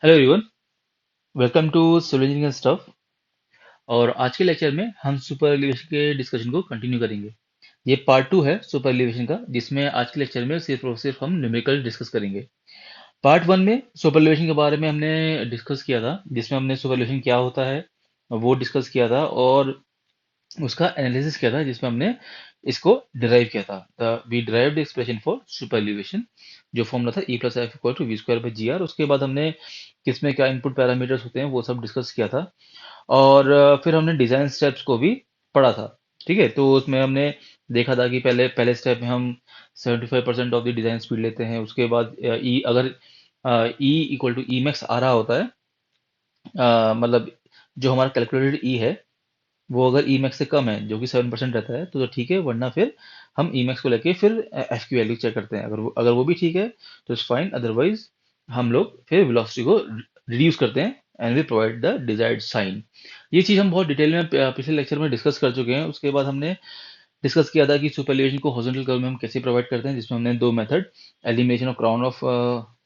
Hello everyone, welcome to civil engineering stuff. और आज के लेक्चर में हम सुपर एलिवेशन के डिस्कशन को कंटिन्यू करेंगे। ये पार्ट टू है सुपर एलिवेशन का, जिसमें आज के लेक्चर में सिर्फ और सिर्फ हम न्यूमेरिकल डिस्कस करेंगे। पार्ट वन में सुपर एलिवेशन के बारे में हमने डिस्कस किया था, जिसमें हमने सुपर एलिवेशन क्या होता है वो डिस्कस किया था, और उसका एनालिसिस किया था, जिसमें हमने इसको डिराइव किया था। We derived expression for super elevation, जो फॉर्मूला था E plus f equal to we square by g R. उसके बाद हमने किसमें क्या इनपुट पैरामीटर्स होते हैं वो सब डिस्कस किया था। और फिर हमने डिजाइन स्टेप्स को भी पढ़ा था। ठीक है, तो उसमें हमने देखा था कि पहले पहले स्टेप में हम 75% ऑफ द डिजाइन स्पीड लेते हैं। उसके बाद ई अगर e equal to e max आ रहा होता है, मतलब जो हमारा कैलकुलेटेड ई है वो अगर ई मैक्स से कम है, जो कि 7% रहता है, तो ठीक है, वरना फिर हम ई मैक्स को लेके फिर एफ की वैल्यू चेक करते हैं। अगर वो भी ठीक है तो इट्स फाइन, अदरवाइज हम लोग फिर वेलोसिटी को रिड्यूस करते हैं and we provide the desired sign. ये चीज़ हम बहुत डिटेल में पिछले लेक्चर में डिस्कस कर चुके हैं। उसके बाद हमने डिस्कस किया था कि सुपर एलिवेशन को हॉरिजॉन्टल कर्व में हम कैसे प्रोवाइड करते हैं, जिसमें हमने दो method, elimination of crown of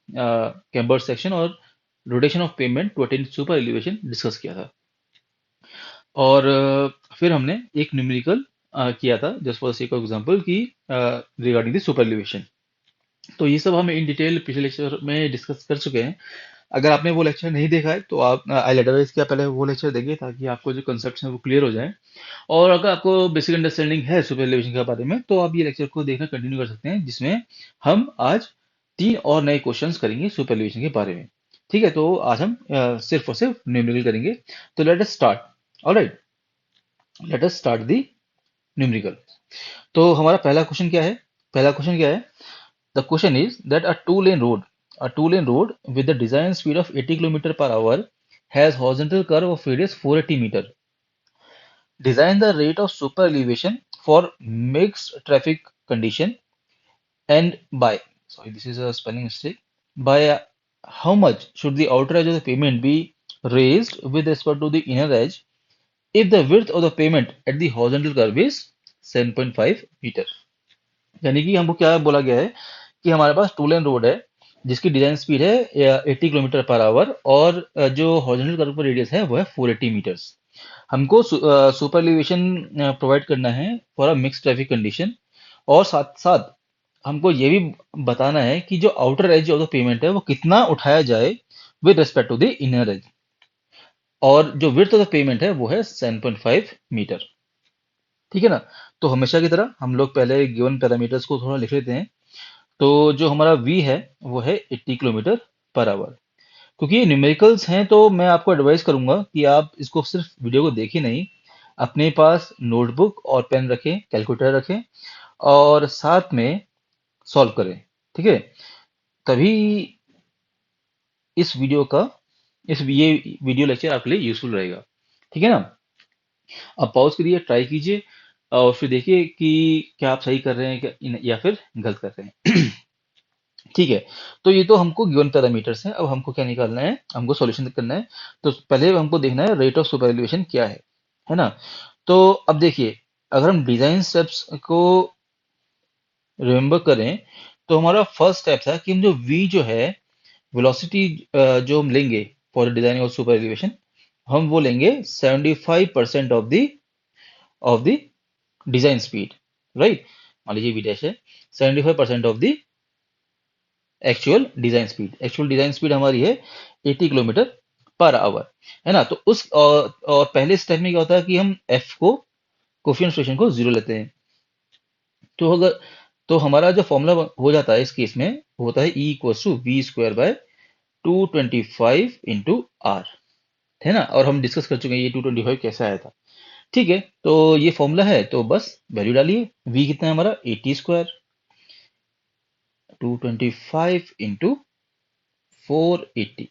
camber section और rotation of pavement to attain super elevation discuss किया था। और फिर हमने एक न्यूमेरिकल किया था, just for sake of example, की रिगार्डिंग द सुपर एलिवेशन। तो ये सब हम इन डिटेल पिछले लेक्चर में डिस्कस कर चुके हैं। अगर आपने वो लेक्चर नहीं देखा है तो आप आई एडवाइज किया पहले वो लेक्चर देखिए, ताकि आपको जो कंसेप्ट हैं वो क्लियर हो जाए। और अगर आपको बेसिक अंडरस्टैंडिंग है सुपर एलिवेशन के बारे में, तो आप ये लेक्चर को देखना कंटिन्यू कर सकते हैं, जिसमें हम आज तीन और नए क्वेश्चंस करेंगे सुपर एलिवेशन के बारे में। ठीक है, तो आज हम सिर्फ और सिर्फ न्यूमेरिकल करेंगे। तो let us start. Alright, let us start the numerical. तो हमारा पहला क्वेश्चन क्या है? पहला क्वेश्चन क्या है? The question is that a two lane road with the design speed of 80 kilometer per hour has horizontal curve of radius 480 meter. Design the rate of super elevation for mixed traffic condition and by, sorry, this is a spelling mistake, by how much should the outer edge of the pavement be raised with respect to the inner edge if the width of the pavement at the horizontal curve is 7.5 meter. यानी कि हमको क्या बोला गया है कि हमारे पास two lane road है, जिसकी डिजाइन स्पीड है 80 किलोमीटर पर आवर, और जो हॉरिजॉन्टल कर्व का रेडियस है वो है 480 मीटर्स। हमको सुपर एलिवेशन प्रोवाइड करना है for a mix traffic condition, और साथ साथ हमको ये भी बताना है कि जो outer edge of the pavement है वो कितना उठाया जाए with respect to the inner edge, और जो विड्थ ऑफ द पेमेंट है वो है 7.5 मीटर। ठीक है ना? तो हमेशा की तरह हम लोग पहले गिवन पैरामीटर्स को थोड़ा लिख लेते हैं। तो जो हमारा v है वो है 80 किलोमीटर पर आवर। क्योंकि ये न्यूमेरिकल्स हैं, तो मैं आपको एडवाइस करूंगा कि आप इसको सिर्फ वीडियो को देखें नहीं, अपने पास नोटबुक और पेन रखें, कैलकुलेटर रखें, और साथ में सॉल्व करें। ठीक है? तभी इस वीडियो का इस ये वीडियो लेक्चर आपके लिए यूजफुल रहेगा। ठीक है ना? आप पॉज करिए, ट्राई कीजिए, और फिर देखिए कि क्या आप सही कर रहे हैं या फिर गलत कर रहे हैं। ठीक है, तो ये तो हमको गिवन पैरामीटर्स हैं। अब हमको क्या निकालना है? हमको सॉल्यूशन करना है। तो पहले हमको देखना है रेट ऑफ सुपर एलिवेशन क्या है ना? तो अब देखिए, अगर हम डिजाइन स्टेप्स को रिमेम्बर करें, तो हमारा फर्स्ट स्टेप था कि हम जो v जो है, वेलोसिटी जो हम लेंगे for designing of super elevation, हम वो लेंगे 75% of the design speed. Right, मान लीजिए v डैश है 75% of the actual design speed हमारी है 80 किलोमीटर पर आवर, है ना? तो और पहले स्टेप में क्या होता है कि हम f को, कोफिशिएंट फ्रिक्शन को जीरो लेते हैं। तो अगर तो हमारा जो फॉर्मूला हो जाता है इस केस में, वो होता है E equals to we square by 225 into R, है ना? और हम डिस्कस कर चुके हैं ये 225 कैसे आया था। ठीक है, तो ये फॉर्मूला है, तो बस वैल्यू डालिए। v कितना है हमारा? 80 स्क्वायर, 225 इंटू 480।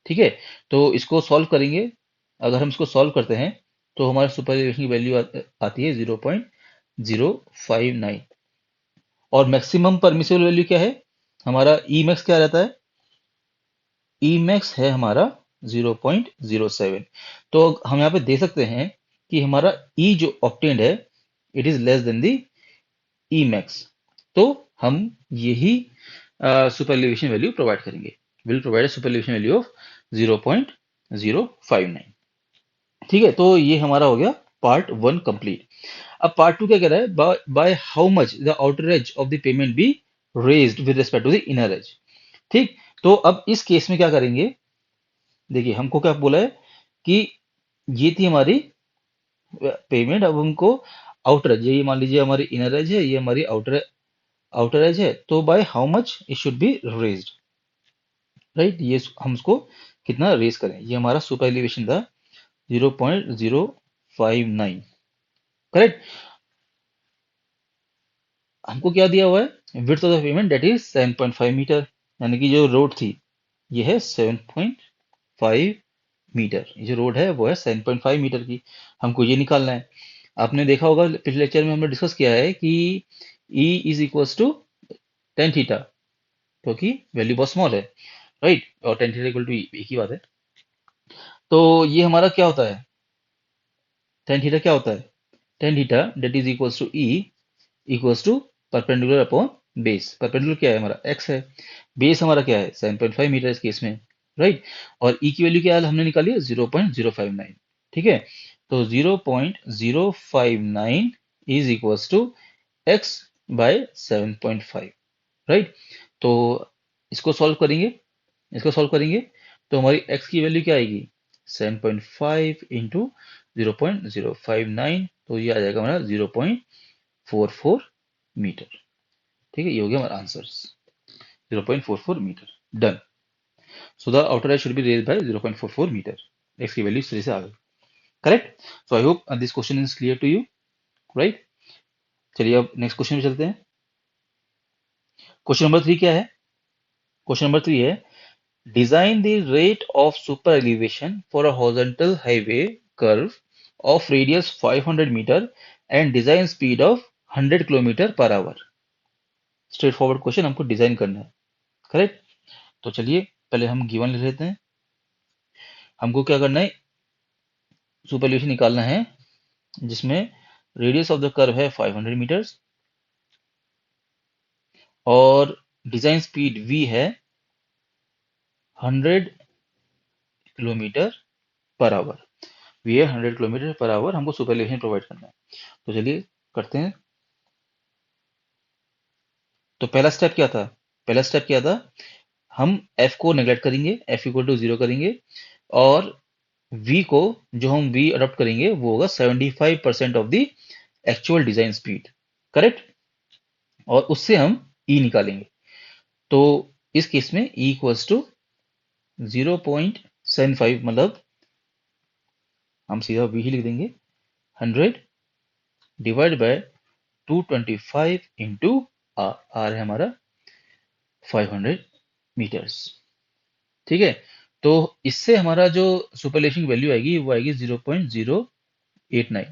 ठीक है, तो इसको सॉल्व करेंगे। अगर हम इसको सॉल्व करते हैं तो हमारे सुपर एलिवेशन की वैल्यू आती है 0.059। और मैक्सिमम परमिसिबल वैल्यू क्या है? हमारा ई मैक्स क्या रहता है? ई मैक्स है हमारा 0.07। तो हम यहाँ पे दे सकते हैं कि हमारा ई जो ऑब्टेन्ड है, it is less than the E max. तो हम यही सुपर एलिवेशन वैल्यू प्रोवाइड करेंगे। will provide a super elevation value of 0.059. ठीक है, तो ये हमारा हो गया पार्ट 1 कंप्लीट। अब पार्ट 2 क्या कह रहा है, by how much the outer edge of the pavement be raised with respect to the inner edge. ठीक, तो अब इस केस में क्या करेंगे, देखिए हमको क्या बोला है कि ये थी हमारी पेमेंट, अब हमको आउटर एज, ये मान लीजिए हमारी इनर एज है, ये हमारी आउटर एज है, तो bye how much it should be raised, right, ये हम उसको कितना रेज करें, ये हमारा सुपर एलिवेशन था 0.059, करेक्ट। हमको क्या दिया हुआ है, width of the pavement that is 7.5 metre, यानी कि जो रोड थी ये है 7.5 मीटर, ये जो रोड है वो है 7.5 मीटर की, हमको ये निकालना है। आपने देखा होगा पिछले लेक्चर में हमने डिस्कस किया है कि E is equals to tan theta, क्योंकि वैल्यू बहुत स्मॉल है, राइट, और टेन थीटा इक्वल टू एक ही बात है। तो ये हमारा क्या होता है, टेन थीटा क्या होता है, tan theta that is equals to E equals to perpendicular upon base, perpendicular क्या है हमारा x है, बेस हमारा क्या है 7.5 मीटर इस केस में, राइट, और E की वैल्यू क्या है हमने निकाली है 0.059, ठीक है, तो 0.059 is equals to x by 7.5, right. तो इसको सॉल्व करेंगे, इसको सॉल्व करेंगे तो हमारी x की वैल्यू क्या आएगी 7.5 इंटू 0.059, तो ये आ जाएगा हमारा 0.44 मीटर, ठीक है, ये हो गया हमारा answer 0.44 metre, done. So the outer edge should be raised by 0.44 metre, x की वैल्यू इस तरह से आ गई, correct. So I hope this question is clear to you, right. चलिए अब नेक्स्ट क्वेश्चन में चलते हैं। क्वेश्चन नंबर 3 क्या है, क्वेश्चन नंबर 3 है design the rate of super elevation for a horizontal highway curve of radius 500 metre and design speed of 100 kilometre per hour. Straight forward question हमको design करना है, correct. तो चलिए पहले हम गिवन ले लेते हैं, हमको क्या करना है, सुपर एलिवेशन निकालना है जिसमें रेडियस ऑफ द कर्व है 500 मीटर्स और डिजाइन स्पीड v है 100 किलोमीटर पर आवर, v है 100 किलोमीटर पर आवर, हमको सुपर एलिवेशन प्रोवाइड करना है। तो चलिए करते हैं। तो पहला स्टेप क्या था, पहला स्टेप क्या था, हम f को नेगलेक्ट करेंगे, f इक्वल टू 0 करेंगे, और v को, जो हम v अडॉप्ट करेंगे वो होगा 75% of the actual design speed, correct, और उससे हम e निकालेंगे। तो इस केस में e इक्वल्स टू 0.75, मतलब हम सीधा v ही लिख देंगे, 100 डिवाइड बाय 225 इंटू r है हमारा 500 मीटर्स, ठीक है। तो इससे हमारा जो सुपरलेशन वैल्यू आएगी वो आएगी 0.089,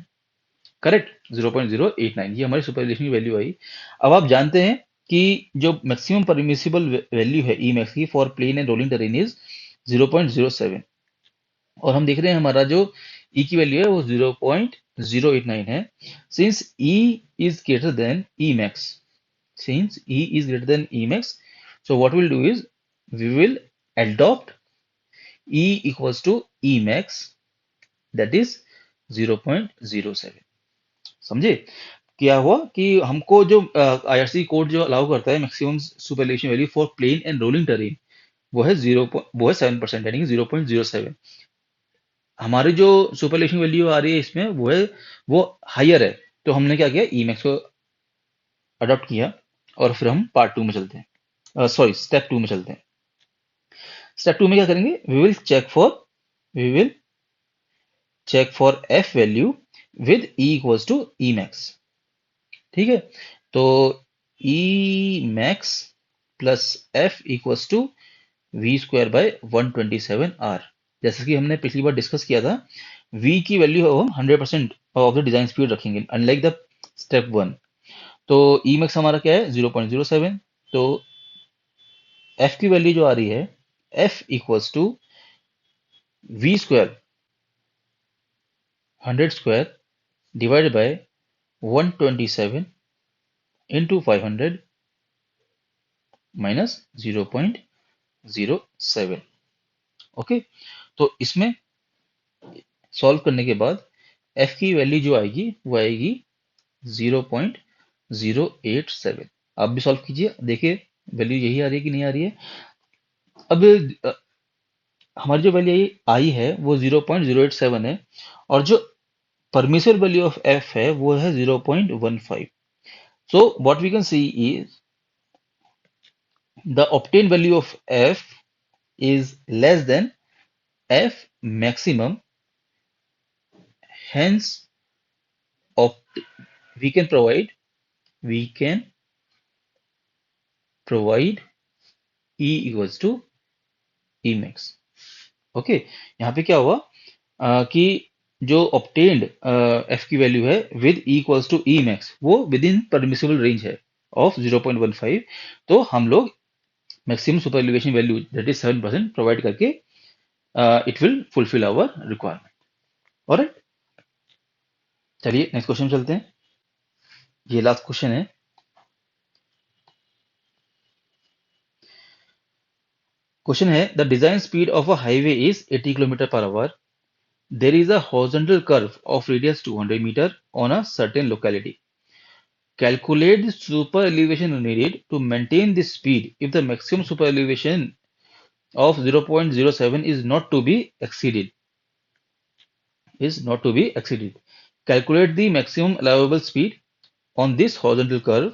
करेक्ट, 0.089 ये हमारी सुपरलेशन की वैल्यू आई। अब आप जानते हैं कि जो मैक्सिमम परमिसिबल वैल्यू है ई मैक्स की for plain and rolling terrain is 0.07, और हम देख रहे हैं हमारा जो ई की वैल्यू है वो 0.089 है। Since E is greater than E max, since E is greater than E max, so what we'll do is we will adopt E equals to E max, that is 0.07। समझे क्या हुआ कि हमको जो IRC कोड जो allow करता है maximum superelevation value for plain and rolling terrain वो है 7%, यानी कि 0.07। हमारी जो सुपरलेशन वैल्यू आ रही है इसमें वो हायर है, तो हमने क्या किया ई मैक्स को अडॉप्ट किया, और फिर हम पार्ट 2 में चलते हैं, सॉरी स्टेप 2 में चलते हैं। स्टेप 2 में क्या करेंगे, we will check for F value with e equals to e max, ठीक है। तो e max plus F equals to we square by 127 R, जैसे कि हमने पिछली बार डिस्कस किया था, v की वैल्यू हम 100% ऑफ द डिजाइन स्पीड रखेंगे अनलाइक द स्टेप 1। तो ई मैक्स हमारा क्या है 0.07, तो f की वैल्यू जो आ रही है f equals to we square 100 square divided by 127 into 500 minus 0.07, 0.07। Okay, तो इसमें सॉल्व करने के बाद f की वैल्यू जो आएगी वो आएगी 0.087। आप भी सॉल्व कीजिए, देखिए वैल्यू यही आ रही है कि नहीं आ रही है। अब हमारी जो वैल्यू आई है वो 0.087 है, और जो परमिसिबल वैल्यू ऑफ f है वो है 0.15। So what we can see is the obtained value of f is less than f maximum, hence opt we can provide e equals to e max। Okay, यहाँ पे क्या हुआ कि जो obtained f की वैल्यू है with e equals to e max वो within permissible range है ऑफ 0.15। तो हम लोग maximum super elevation value that is 7% provide करके it will fulfil our requirement. Alright, चलिए नेक्स्ट क्वेश्चन चलते हैं। ये लास्ट क्वेश्चन है। क्वेश्चन है the design speed of a highway is 80 kilometre per our. There is a horizontal curve of radius 200 metre on a certain locality. Calculate the super elevation needed to maintain this speed if the maximum super elevation of 0.07 is not to be exceeded. Calculate the maximum allowable speed on this horizontal curve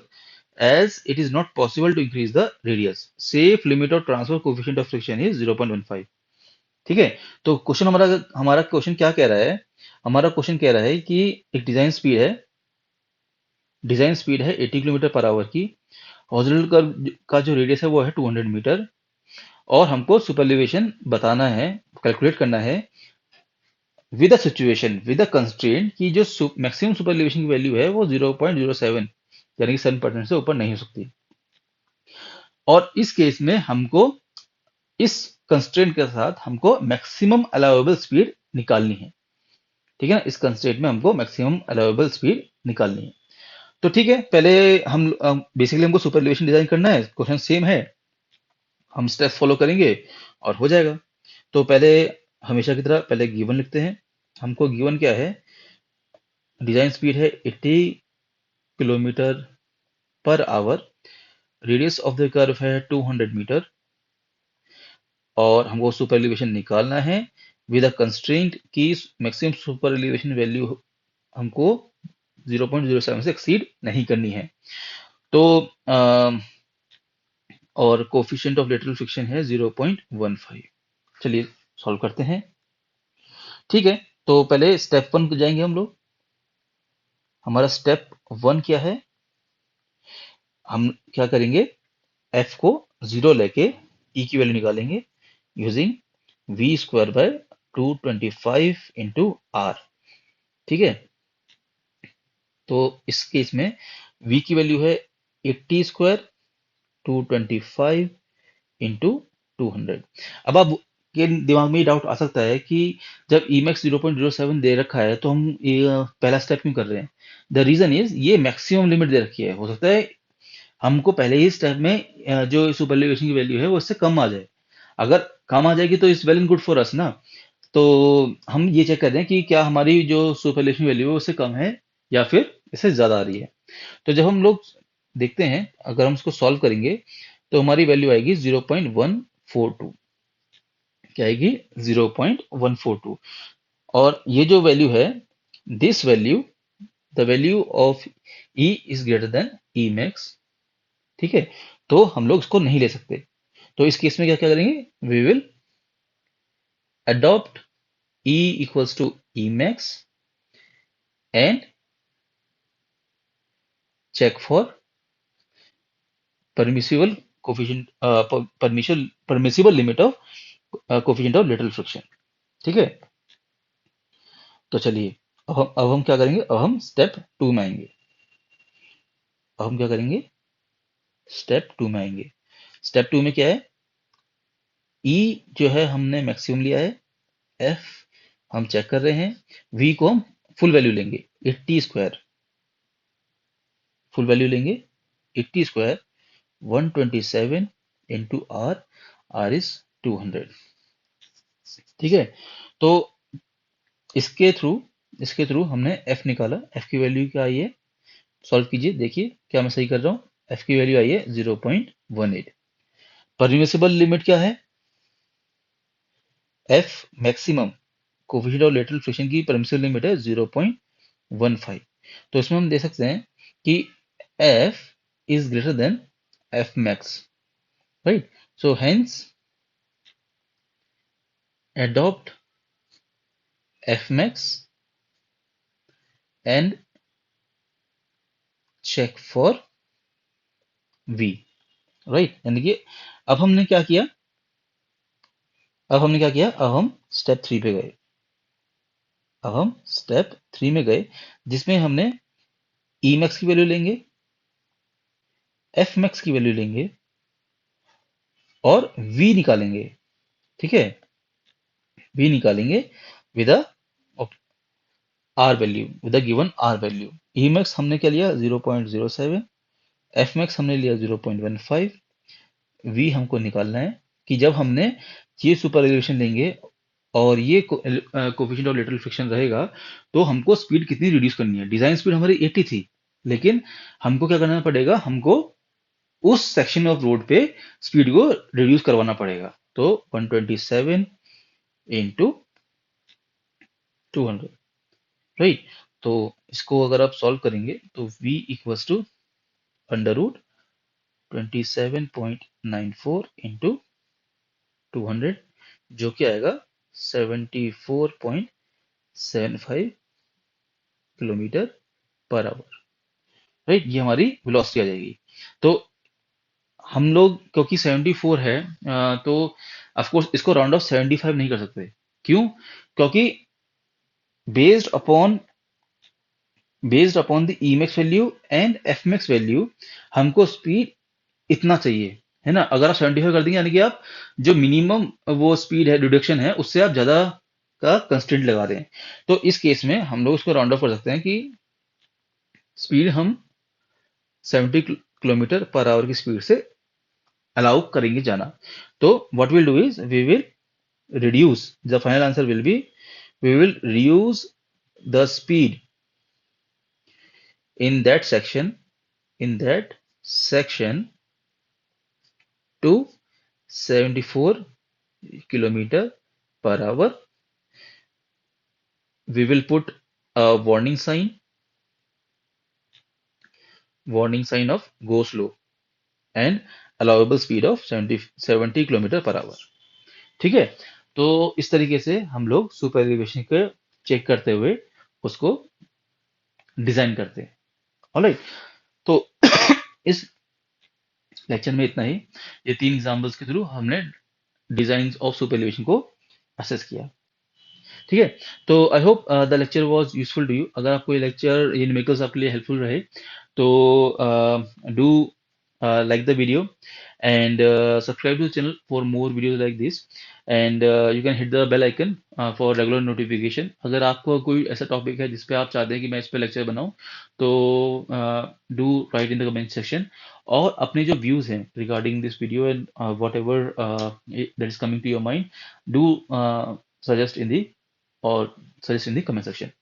as it is not possible to increase the radius. Safe limit of transfer coefficient of friction is 0.15। ठीक है, तो question हमारा हमारा question क्या कह रहा है? हमारा क्वेश्चन कह रहा है कि एक डिजाइन स्पीड है 80 किलोमीटर पर आवर की, हॉरिजॉन्टल कर्व का जो रेडियस है वो है 200 मीटर, और हमको सुपरएलिवेशन बताना है, कैलकुलेट करना है with a situation, with a constraint कि जो मैक्सिमम सुपरएलिवेशन की वैल्यू है वो 0.07 यानी कि 7% से ऊपर नहीं हो सकती। और इस केस में हमको इस कंस्ट्रेंट के साथ हमको मैक्सिमम अलाउएबल स्पीड निकालनी है। ठीक है ना, इस कंस्ट्रेंट में हमको मैक्सिमम अलाउएबल स्पीड निकालनी है। तो ठीक है, पहले हम बेसिकली हमको सुपरएलिवेशन डिजाइन करना है, क्वेश्चन सेम है, हम स्टेप फॉलो करेंगे और हो जाएगा। तो पहले हमेशा की तरह पहले गिवन लिखते हैं। हमको गिवन क्या है? डिजाइन स्पीड है 80 kilometre per our, radius of the curve है 200 मीटर, और हमको सुपर एलिवेशन निकालना है विद अ कंस्ट्रेंट की मैक्सिमम सुपर एलिवेशन वैल्यू हमको 0.07 से एक्सीड नहीं करनी है। तो और कोफिशिएंट ऑफ लेटरल फ्रिक्शन है 0.15। चलिए सॉल्व करते हैं। ठीक है, तो पहले स्टेप 1 पे जाएंगे हम लोग। हमारा स्टेप 1 क्या है? हम क्या करेंगे? f को 0 लेके e की वैल्यू निकालेंगे using v square by 225 into r। ठीक है, तो इस केस में v की वैल्यू है 80 स्क्वायर 225 इंटू 200। अब आप के दिमाग में ये डाउट आ सकता है कि जब Emax 0.07 दे रखा है तो हम ये पहला स्टेप क्यों कर रहे हैं? द रीजन इज ये मैक्सिमम लिमिट दे रखी है, हो सकता है हमको पहले ही स्टेप में जो सुपरएलिवेशन की वैल्यू है वो इससे कम आ जाए। अगर कम आ जाएगी तो it's well and good for us ना। तो हम ये चेक कर रहे हैं कि क्या हमारी जो सुपरएलिवेशन वैल्यू है उससे कम है या फिर इससे ज्यादा आ रही है। तो जब हम लोग देखते हैं, अगर हम इसको सॉल्व करेंगे तो हमारी वैल्यू आएगी 0.142। क्या आएगी? 0.142। और ये जो वैल्यू है, this value, the value of E is greater than E max. ठीक है, तो हम लोग इसको नहीं ले सकते। तो इस केस में क्या क्या करेंगे? We will adopt e equals to e max and check for permissible coefficient, permissible limit of coefficient of lateral friction. ठीक है, तो चलिए अब हम क्या करेंगे? अब हम स्टेप 2 में आएंगे। अब हम क्या करेंगे? स्टेप 2 में आएंगे। स्टेप 2 में क्या है? e जो है हमने मैक्सिमम लिया है, f हम चेक कर रहे हैं, v को हम फुल वैल्यू लेंगे 80 स्क्वायर, फुल वैल्यू लेंगे 80 square 127 into R. R is 200। ठीक है, तो इसके थ्रू इसके थ्रू हमने F निकाला। F की वैल्यू क्या आई है, सॉल्व कीजिए, देखिए क्या मैं सही कर रहा हूँ। F की वैल्यू आई है 0.18। परमिसिबल लिमिट क्या है, F maximum coefficient of lateral friction की परमिसिबल लिमिट है 0.15। तो इसमें हम दे सकते हैं कि F is greater than F max, right? So hence adopt F max and check for V, right? यानी कि अब हमने क्या किया, अब हम स्टेप 3 पे गए। अब हम स्टेप 3 में गए, जिसमें हमने E max की वैल्यू लेंगे, F max की वैल्यू लेंगे और V निकालेंगे। ठीक है, V निकालेंगे with R value, with the given R value. E max हमने क्या लिया 0.07, F max हमने लिया 0.15, V हमको निकालना है कि जब हमने ये सुपर एलिवेशन लेंगे और ये कोफिशिएंट ऑफ लेटरल फ्रिक्शन रहेगा, तो हमको स्पीड कितनी रिड्यूस करनी है। डिजाइन स्पीड हमारी 80 थी, लेकिन हमको क्या करना पड़ेगा, हमको उस सेक्शन ऑफ रोड पे स्पीड को रिड्यूस करवाना पड़ेगा। तो 127 इंटू 200, राइट। तो इसको अगर आप सॉल्व करेंगे तो v equals to under root 27.94 into 200, जो कि आएगा 74.75 किलोमीटर पर आवर, राइट। ये हमारी वेलोसिटी आ जाएगी। तो हम लोग क्योंकि 74 है, तो ऑफ कोर्स इसको राउंड ऑफ 75 नहीं कर सकते। क्यों, क्योंकि based upon the Emax value and Fmax value हमको स्पीड इतना चाहिए, है ना। अगर आप 75 कर देंगे, यानी कि आप जो मिनिमम वो स्पीड है रिडक्शन है, उससे आप ज्यादा का कंस्टेंट लगा रहे हैं। तो इस केस में हम लोग इसको राउंड ऑफ कर सकते हैं कि स्पीड हम 70 किलोमीटर पर आवर की स्पीड से अलाउ करेंगे जाना। तो what will do is we will reduce, the final answer will be we will reduce the speed in that section to 74 kilometer per hour. We will put a warning sign of go slow and allowable speed of 70 kilometre per our. ठीक है, तो इस तरीके से हम लोग super elevation को check करते हुए उसको डिजाइन करते हैं। ऑलराइट, तो इस लेक्चर में इतना ही। ये 3 एग्जांपल्स के थ्रू हमने डिजाइन ऑफ सुपर एलिवेशन को असेस किया। ठीक है, तो I hope the lecture was useful to you. अगर आपको ये लेक्चर, ये न्यूमेरिकल्स आपके लिए हेल्पफुल रहे, तो do like the video and subscribe to the channel for more videos like this, and you can hit the bell icon for regular notification। अगर आपको कोई ऐसा टॉपिक है जिस पे आप चाहते हैं कि मैं इस पे लेक्चर बनाऊं, तो do write in the comment section. और अपने जो व्यूज हैं regarding this video and whatever that is coming to your mind, do suggest in the or suggest in the comment section.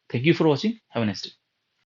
Thank you for watching. Have a nice day.